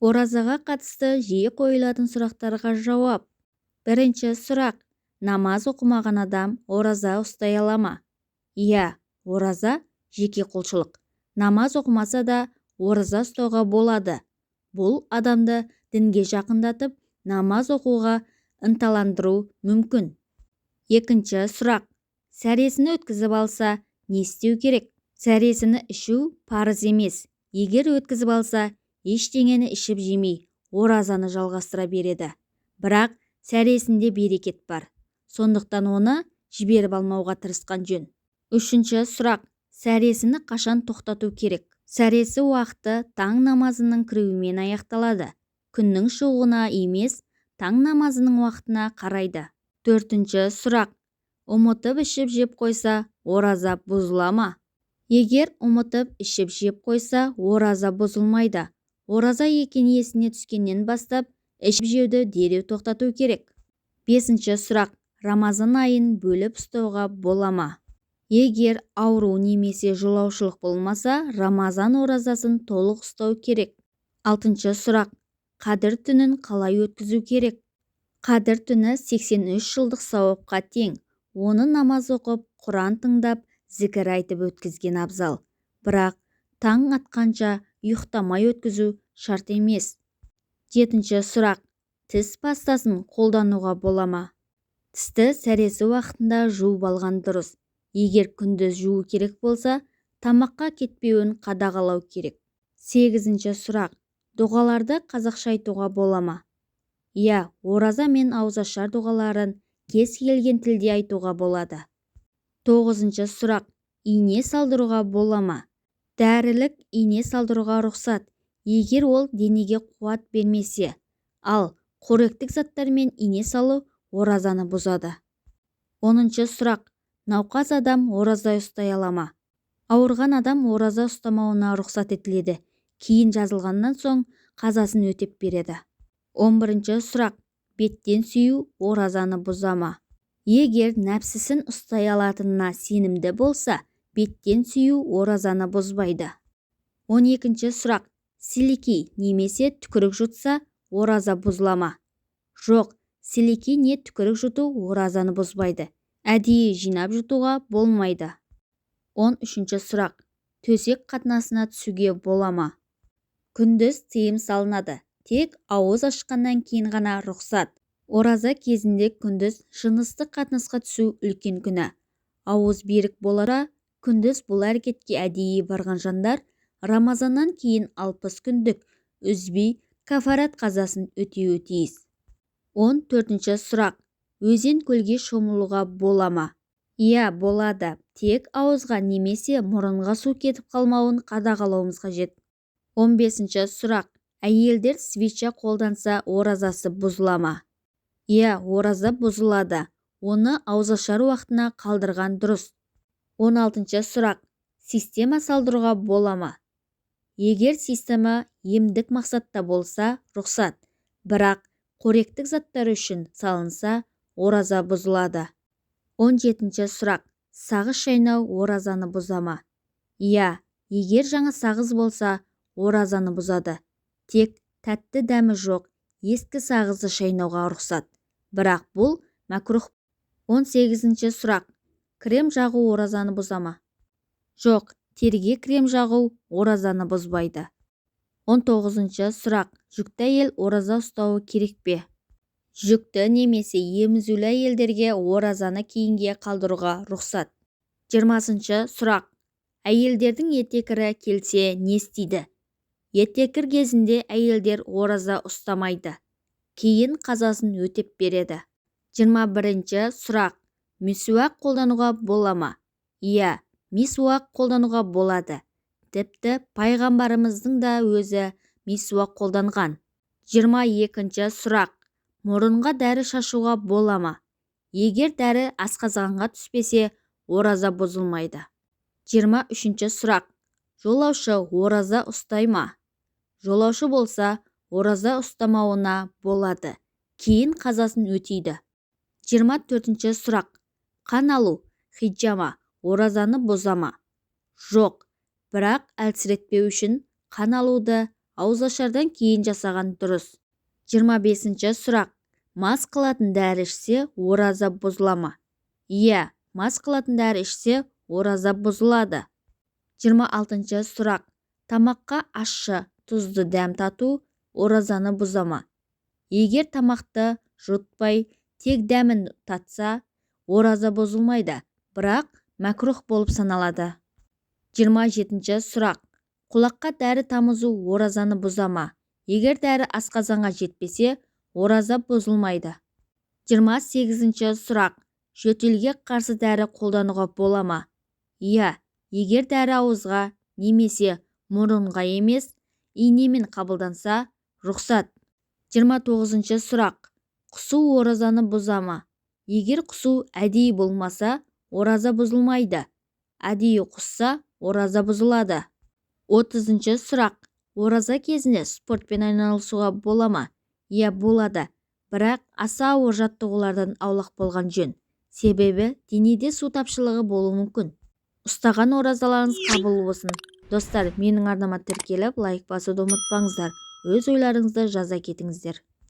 Оразаға қатысты жиі қойылатын сұрақтарға жауап. Бірінші сұрақ: намаз оқымаған адам ораза ұстай ала ма? Иә, ораза жеке құлшылық. Намаз оқымаса да ораза ұстауға болады. Бұл адамды дінге жақындатып, намаз оқуға ынталандыру мүмкін. Екінші сұрақ: сәресіні өткізіп алса, не істеу керек? Сәресіні ішу парыз емес. Егер өткізіп алса, ештеңені ішіп жемей, оразаны жалғастыра береді. Бірақ сәресінде берекет бар. Сондықтан оны жіберіп алмауға тырысқан жөн. Үшінші сұрақ: сәресіні қашан тоқтату керек? Сәресі уақыты таң намазының кіруімен аяқталады. Күннің шығуына емес, таң намазының уақытына қарайды. Төртінші сұрақ: ұмытып ішіп жеп қойса, ораза бұзыла ма? Егер ұмытып ішіп жеп қойса, ораза бұзылмайды. Ораза екені есіне түскеннен бастап, ішіп жеуді дереу тоқтату керек. Бесінші сұрақ: Рамазан айын бөліп ұстауға бола ма? Егер ауру немесе жолаушылық болмаса, Рамазан оразасын толық ұстау керек. Алтыншы сұрақ: қадір түнін қалай өткізу керек? Қадір түні 83 жылдық сауапқа тең. Оны намаз оқып, Құран тыңдап, зікір айтып өткізген абзал. Бірақ таң атқанша ұйықтамай өткізу шарт емес. Жетінші сұрақ: тіс пастасын қолдануға бола ма? Тісті сәресі уақытында жуып алған дұрыс. Егер күндіз жуу керек болса, тамаққа кетпеуін қадағалау керек. Сегізінші сұрақ: дұғаларды қазақша айтуға бола ма? Иә, ораза мен ауызашар дұғаларын кез келген тілде айтуға болады. Тоғызыншы сұрақ: ине салдыруға бола ма? Дәрілік ине салдыруға рұқсат, егер ол денеге қуат бермесе. Ал қоректік заттармен ине салу оразаны бұзады. Оныншы сұрақ: науқас адам ораза ұстай ала ма? Ауырған адам ораза ұстамауына рұқсат етіледі. Кейін жазылғаннан соң қазасын өтеп береді. 11-ші сұрақ: беттен сүю оразаны бұза ма? Егер нәпсісін ұстай алатынына сенімді болса, беттен сүю оразаны бұзбайды. 12-ші сұрақ: сілекей немесе түкірік жұтса, ораза бұзыла ма? Жоқ, сілекей не түкірік жұту оразаны бұзбайды. Әдейі жинап жұтуға болмайды. 13-ші сұрақ: төсек қатынасына түсуге бола ма? Күндіз тыйым салынады. Тек ауыз ашқаннан кейін ғана рұқсат. Ораза кезінде күндіз жыныстық қатынасқа түсу үлкен күнә. Ауыз берік болара, күндіз бұл әрекетке әдейі барған жандар Рамазаннан кейін 60 күндік үзбей кафарат қазасын өтеуі тиіс. 14-ші сұрақ: өзен көлге шомылуға бола ма? Иә, болады. Тек ауызға немесе мұрынға су кетіп қалмауын қадағалауымыз қажет. 15-ші сұрақ: әйелдер свеча қолданса, оразасы бұзыла ма? Иә, ораза бұзылады. Оны ауызашар уақытына қалдырған дұрыс. 16-ші сұрақ: система салдыруға бола ма? Егер система емдік мақсатта болса, рұқсат. Бірақ қоректік заттар үшін салынса, ораза бұзылады. 17-ші сұрақ: сағыз шайнау оразаны бұза ма? Иә, егер жаңа сағыз болса, оразаны бұзады. Тек тәтті дәмі жоқ ескі сағызды шайнауға рұқсат. Бірақ бұл мәкрух. 18-ші сұрақ: крем жағу оразаны бұза ма? Жоқ, теріге крем жағу оразаны бұзбайды. 19-ші сұрақ: жүкті әйел ораза ұстауы керек пе? Жүкті немесе емізулі әйелдерге оразаны кейінге қалдыруға рұқсат. 20-ші сұрақ: әйелдердің етекірі келсе не істейді? Етекір кезінде әйелдер ораза ұстамайды. Кейін қазасын өтеп береді. 21-ші сұрақ: мисуак қолдануға бола ма? Иә, мисуак қолдануға болады. Тіпті пайғамбарымыздың да өзі мисуак қолданған. 22-ші сұрақ: мұрынға дәрі шашуға бола ма? Егер дәрі асқазанға түспесе, ораза бұзылмайды. 23-ші сұрақ: жолаушы ораза ұстай ма? Жолаушы болса, ораза ұстамауына болады. Кейін қазасын өтейді. 24-ші сұрақ: қан алу хиджама оразаны бұза ма? Жоқ, бірақ әлсіретпеу үшін қан алуды ауызашардан кейін жасаған дұрыс. 25-ші сұрақ. Мас қылатын дәрі ішсе, ораза бұзыла ма? Иә, мас қылатын дәрі ішсе, ораза бұзылады. 26-ші сұрақ. Тамаққа ащы, тұзды дәм тату оразаны бұза ма? Егер тамақты жұтпай, тек дәмін татса, ораза бұзылмайды, бірақ мәкрух болып саналады. 27-ші сұрақ. Құлаққа дәрі тамызу оразаны бұза ма? Егер дәрі асқазанға жетпесе, ораза бұзылмайды. 28-ші сұрақ. Жөтелге қарсы дәрі қолдануға бола ма? Иә, егер дәрі ауызға немесе мұрынға емес, инемен қабылданса, рұқсат. 29-ші сұрақ. Құсу оразаны бұза ма? Егер құсу әдейі болмаса, ораза бұзылмайды. Әдейі құсса, ораза бұзылады. 30-ші сұрақ. Ораза кезінде спортпен айналысуға бола ма? Иә, болады, бірақ аса ауыр жаттығулардан аулақ болған жөн. Себебі денеде су тапшылығы болуы мүмкін. Ұстаған оразаларыңыз қабыл болсын. Достар, менің арнама тіркеліп, лайк басуды ұмытпаңыздар. Өз ойларыңызды жаза кетіңіздер.